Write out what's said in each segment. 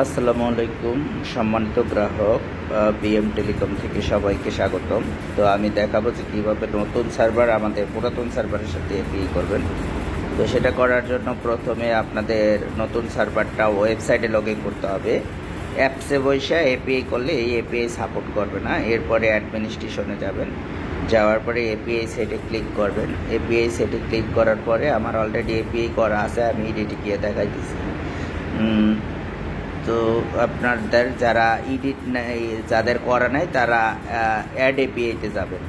আসসালামু আলাইকুম সম্মানিত গ্রাহক, বিএম টেলিকম থেকে সবাইকে স্বাগতম। তো আমি দেখাবো যে কীভাবে নতুন সার্ভার আমাদের পুরাতন সার্ভারের সাথে এপিআই করবেন। তো সেটা করার জন্য প্রথমে আপনাদের নতুন সার্ভারটা ওয়েবসাইটে লগ ইন করতে হবে। অ্যাপসে বসে এপিআই করলে এই এপিআই সাপোর্ট করবে না। এরপরে অ্যাডমিনিস্ট্রেশনে যাবেন, যাওয়ার পরে এপিআই সেটে ক্লিক করবেন। এপিআই সেটে ক্লিক করার পরে আমার অলরেডি এপিআই করা আছে, আমি এডিটে গিয়ে দেখাই দিচ্ছি। তো আপনাদের যারা যাদের করা নাই তারা অ্যাড এপিআইতে যাবেন।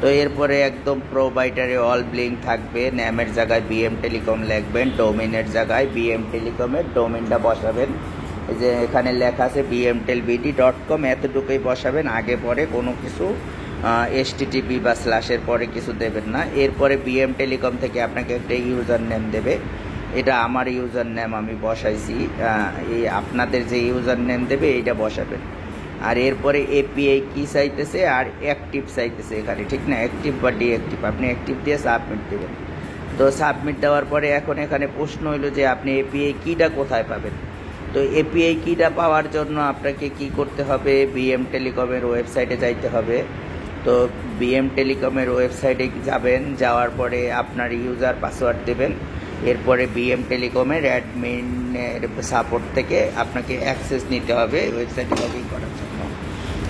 তো এরপরে একদম প্রোভাইডারে অল ব্লিঙ্ক থাকবে, নেমের জায়গায় বিএম টেলিকম লিখবেন, ডোমেনের জায়গায় বিএম টেলিকমের ডোমেনটা বসাবেন। এই যে এখানে লেখা আছে bmtelbd.com, এতটুকুই বসাবেন, আগে পরে কোনো কিছু HTTP বা স্ল্যাশের পরে কিছু দেবেন না। এরপরে বিএম টেলিকম থেকে আপনাকে একটা ইউজার নেম দেবে, এটা আমার ইউজার নেম আমি বসাইছি। এই আপনাদের যে ইউজার নেম দেবে এইটা বসাবেন। আর এরপরে এপিআই কি চাইতেছে আর অ্যাক্টিভ চাইতেছে এখানে, ঠিক না? অ্যাক্টিভ বা ডিঅ্যাক্টিভ, আপনি অ্যাক্টিভ দিয়ে সাবমিট দেবেন। তো সাবমিট দেওয়ার পরে এখন এখানে প্রশ্ন হইলো যে আপনি এপিআই কিটা কোথায় পাবেন। তো এপিআই কিটা পাওয়ার জন্য আপনাকে কি করতে হবে, বিএম টেলিকমের ওয়েবসাইটে যাইতে হবে। তো বিএম টেলিকমের ওয়েবসাইটে যাবেন, যাওয়ার পরে আপনার ইউজার পাসওয়ার্ড দেবেন। এরপরে বিএম টেলিকমের অ্যাডমিনের সাপোর্ট থেকে আপনাকে অ্যাক্সেস নিতে হবে ওয়েবসাইটে লগ ইন করার জন্য।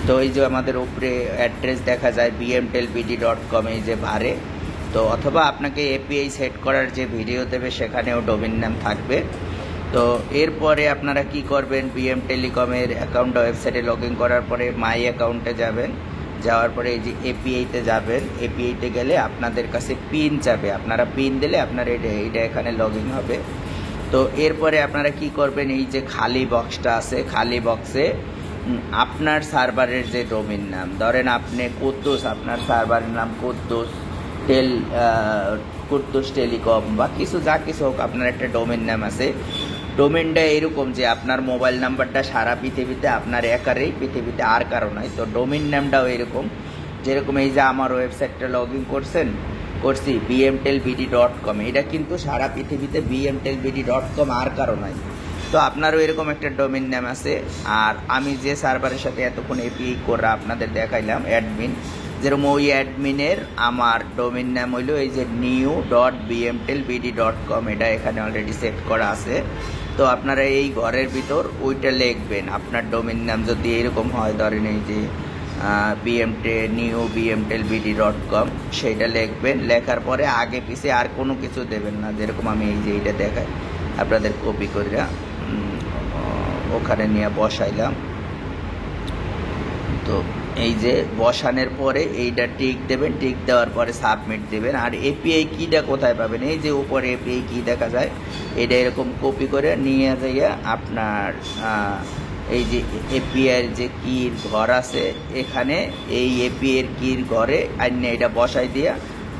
তো এই যে আমাদের উপরে অ্যাড্রেস দেখা যায় bmtelbd.com, এই যে বারে। তো অথবা আপনাকে এপিআই সেট করার যে ভিডিও দেবে সেখানেও ডোমেন নাম থাকবে। তো এরপরে আপনারা কি করবেন, বিএম টেলিকমের অ্যাকাউন্ট ওয়েবসাইটে লগ ইন করার পরে মাই অ্যাকাউন্টে যাবেন, যাওয়ার পরে এই যে এপিআইতে যাবেন। এপিআইতে গেলে আপনাদের কাছে পিন চাবে, আপনারা পিন দিলে আপনার এইটা এখানে লগ ইন হবে। তো এরপরে আপনারা কি করবেন, এই যে খালি বক্সটা আছে, খালি বক্সে আপনার সার্ভারের যে ডোমেন নাম, ধরেন আপনি কুদ্দুস, আপনার সার্ভারের নাম কুদ্দুস টেলিকম বা কিছু যা কিছু হোক, আপনার একটা ডোমেন নাম আছে। ডোমেনটা এরকম যে আপনার মোবাইল নাম্বারটা সারা পৃথিবীতে আপনার একারেই, পৃথিবীতে আর কারো নাই। তো ডোমেন নামটাও এরকম, যেরকম এই যে আমার ওয়েবসাইটটা লগ ইন করছি bmtelbd.com, এটা কিন্তু সারা পৃথিবীতে bmtelbd.com আর কারো নাই। তো আপনারও এরকম একটা ডোমেন নাম আছে। আর আমি যে সার্ভারের সাথে এতক্ষণ এপিআই করা আপনাদের দেখাইলাম, অ্যাডমিন, যেরকম ওই অ্যাডমিনের আমার ডোমেন নাম হইলো এই যে new.bmtelbd.com, এটা এখানে অলরেডি সেট করা আছে। তো আপনারা এই ঘরের ভিতর ওইটা লিখবেন। আপনার ডোমেন নাম যদি এরকম হয়, ধরেন এই যে new.bmtelbd.com, সেইটা লিখবেন। লেখার পরে আগে পিছে আর কোনো কিছু দেবেন না, যেরকম আমি এই যে এইটা দেখাই আপনাদের কপি করে ওখানে নিয়ে বসাইলাম। তো এই যে বসানোর পরে এইটা টিক দেবেন, টিক দেওয়ার পরে সাবমিট দেবেন। আর এপিআই কিটা কোথায় পাবেন, এই যে উপরে এপিআই কি দেখা যায়, এটা এরকম কপি করে নিয়ে যাইয়া আপনার এই যে এপিআইয়ের যে কির ঘর আছে এখানে, এই এপিআইয়ের কির ঘরে আইনে এটা বসাই দিয়া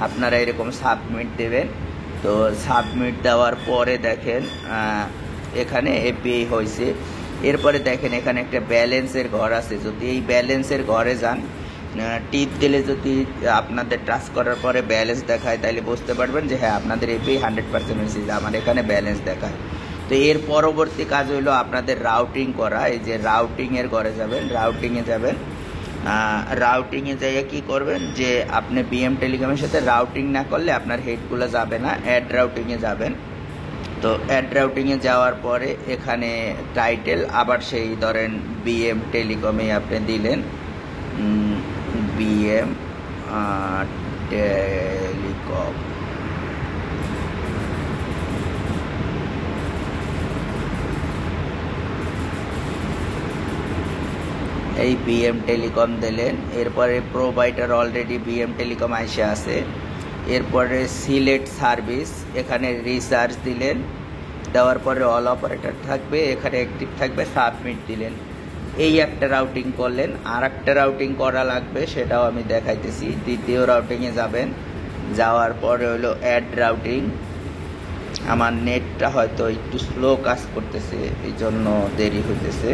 আপনারা এরকম সাবমিট দেবেন। তো সাবমিট দেওয়ার পরে দেখেন এখানে এপিআই হয়েছে। এরপরে দেখেন এখানে একটা ব্যালেন্সের ঘর আছে, যদি এই ব্যালেন্সের ঘরে যান, টিপ দিলে যদি আপনাদের টাচ করার পরে ব্যালেন্স দেখায়, তাহলে বুঝতে পারবেন যে হ্যাঁ আপনাদের এপিআই 100% হয়েছে, আমার এখানে ব্যালেন্স দেখায়। তো এর পরবর্তী কাজ হইলো আপনাদের রাউটিং করা। এই যে রাউটিংয়ের ঘরে যাবেন, রাউটিংয়ে যাবেন। রাউটিংয়ে যাইয়া কি করবেন, যে আপনি বিএম টেলিকমের সাথে রাউটিং না করলে আপনার হেডগুলো যাবে না, অ্যাড রাউটিংয়ে যাবেন। তো অ্যাড রাউটিংয়ে যাওয়ার পরে এখানে টাইটেল আবার সেই ধরেন বিএম টেলিকমে আপনি দিলেন, বিএম টেলিকম। এই বিএম টেলিকম দিলেন। এরপরে প্রোভাইডার অলরেডি বিএম টেলিকম আইসে আছে। এরপরে সিলেক্ট সার্ভিস, এখানে রিচার্জ দিলেন, দেওয়ার পরে অল অপারেটর থাকবে, এখানে অ্যাক্টিভ থাকবে, সাবমিট দিলেন। এই একটা রাউটিং করলেন। আর একটা রাউটিং করা লাগবে, সেটাও আমি দেখাইতেছি। দ্বিতীয় রাউটিংয়ে যাবেন, যাওয়ার পরে হলো অ্যাড রাউটিং। আমার নেটটা হয়তো একটু স্লো কাজ করতেছে, এই জন্য দেরি হইতেছে।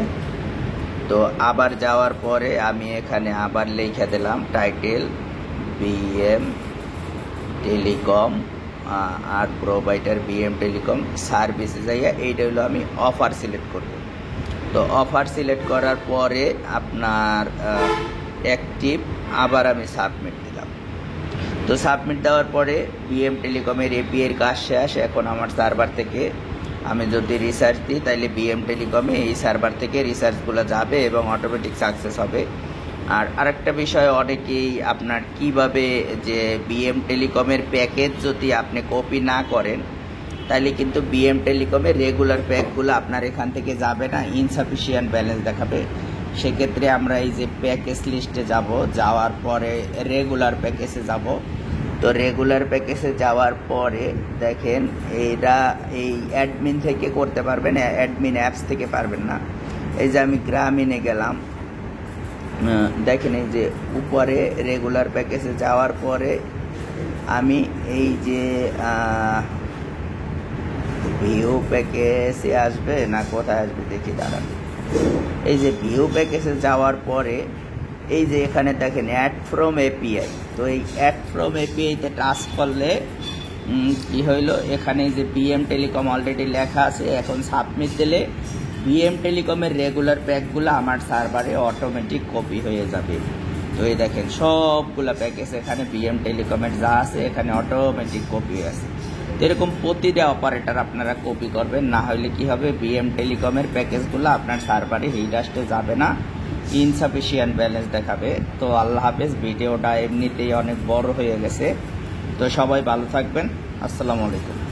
তো আবার যাওয়ার পরে আমি এখানে আবার লিখে দিলাম টাইটেল বিএম টেলিকম আর প্রোভাইডার বিএম টেলিকম সার্ভিসে যাইয়া এইটা হলো আমি অফার সিলেক্ট করব। তো অফার সিলেক্ট করার পরে আপনার অ্যাক্টিভ, আবার আমি সাবমিট দিলাম। তো সাবমিট দেওয়ার পরে বিএম টেলিকমের এপিআইয়ের কাজ শেষ। এখন আমার সার্ভার থেকে আমি যদি রিসার্চ দিই তাহলে বিএম টেলিকমে এই সার্ভার থেকে রিসার্চগুলো যাবে এবং অটোমেটিক সাকসেস হবে। আর আরেকটা বিষয়, অনেকেই আপনার কিভাবে যে বিএম টেলিকমের প্যাকেজ যদি আপনি কপি না করেন তাহলে কিন্তু বিএম টেলিকমের রেগুলার প্যাকগুলো আপনার এখান থেকে যাবে না, ইনসাফিসিয়েন্ট ব্যালেন্স দেখাবে। সেক্ষেত্রে আমরা এই যে প্যাকেজ লিস্টে যাব, যাওয়ার পরে রেগুলার প্যাকেজে যাব। তো রেগুলার প্যাকেজে যাওয়ার পরে দেখেন এইটা এই অ্যাডমিন থেকে করতে পারবেন, অ্যাডমিন অ্যাপস থেকে পারবেন না। এই যে আমি গ্রামীণে গেলাম, দেখেন এই যে উপরে রেগুলার প্যাকেজে যাওয়ার পরে আমি এই যে ভিউ প্যাকেজে আসবে না কোথায় আসবে দেখি দাঁড়ান। এই যে ভিউ প্যাকেজে যাওয়ার পরে এই যে এখানে দেখেন অ্যাড ফ্রম এপিআই। তো এই অ্যাড ফ্রম এপিআইতে টাচ করলে কি হইলো, এখানে যে বিএম টেলিকম অলরেডি লেখা আছে। এখন সাবমিট দিলে বিএম টেলিকমের রেগুলার প্যাকগুলো আমার সার্ভারে অটোমেটিক কপি হয়ে যাবে। তো এই দেখেন সবগুলো প্যাকেজ এখানে বিএম টেলিকমের যা আছে এখানে অটোমেটিক কপি হয়ে আছে। এরকম প্রতিটা অপারেটর আপনারা কপি করবেন, না হলে কি হবে, বিএম টেলিকমের প্যাকেজগুলো আপনার সার্ভারে হিডাস্টে যাবে না, ইনসাফিসিয়েন্ট ব্যালেন্স দেখাবে। তো আল্লাহ হাফেজ। ভিডিওটা এমনিতেই অনেক বড় হয়ে গেছে। তো সবাই ভালো থাকবেন। আসসালামু আলাইকুম।